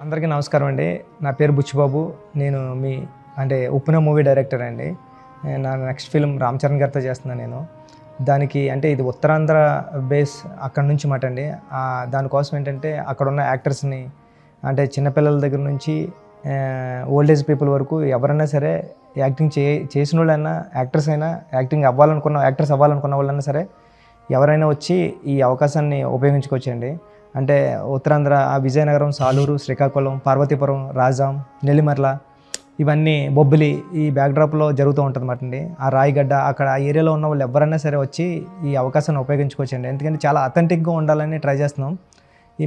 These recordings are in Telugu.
అందరికీ నమస్కారం అండి. నా పేరు బుచ్చిబాబు. నేను ఉప్పెన మూవీ డైరెక్టర్ అండి. నా నెక్స్ట్ ఫిల్మ్ రామ్ చరణ్ గారితో చేస్తున్నాను నేను. దానికి ఇది ఉత్తరాంధ్ర బేస్ అక్కడి నుంచి మాట అండి. దానికోసం ఏంటంటే అక్కడున్న యాక్టర్స్ని చిన్నపిల్లల దగ్గర నుంచి ఓల్డ్ ఏజ్ పీపుల్ వరకు ఎవరైనా సరే యాక్టింగ్ చేసిన వాళ్ళైనా యాక్టర్స్ అవ్వాలనుకున్న వాళ్ళైనా సరే ఎవరైనా వచ్చి ఈ అవకాశాన్ని ఉపయోగించుకోవచ్చండి. ఉత్తరాంధ్ర విజయనగరం, సాలూరు, శ్రీకాకుళం, పార్వతీపురం, రాజాం, నెల్లిమర్ల ఇవన్నీ బొబ్బిలి ఈ బ్యాక్డ్రాప్లో జరుగుతూ ఉంటుంది అన్నమాట అండి. ఆ రాయిగడ్డ అక్కడ ఆ ఏరియాలో ఉన్న వాళ్ళు ఎవరైనా సరే వచ్చి ఈ అవకాశాన్ని ఉపయోగించుకోవచ్చండి. ఎందుకంటే చాలా అథెంటిక్గా ఉండాలని ట్రై చేస్తున్నాం.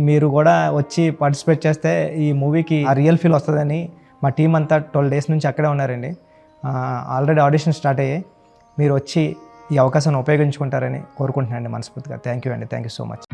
మీరు కూడా వచ్చి పార్టిసిపేట్ చేస్తే ఈ మూవీకి ఆ రియల్ ఫీల్ వస్తుందని మా టీం అంతా 12 days నుంచి అక్కడే ఉన్నారండి. ఆల్రెడీ ఆడిషన్ స్టార్ట్ అయ్యాయి. మీరు వచ్చి ఈ అవకాశాన్ని ఉపయోగించుకుంటారని కోరుకుంటున్నాను మనస్ఫూర్తిగా. థ్యాంక్ యూ అండి. Thank you so much.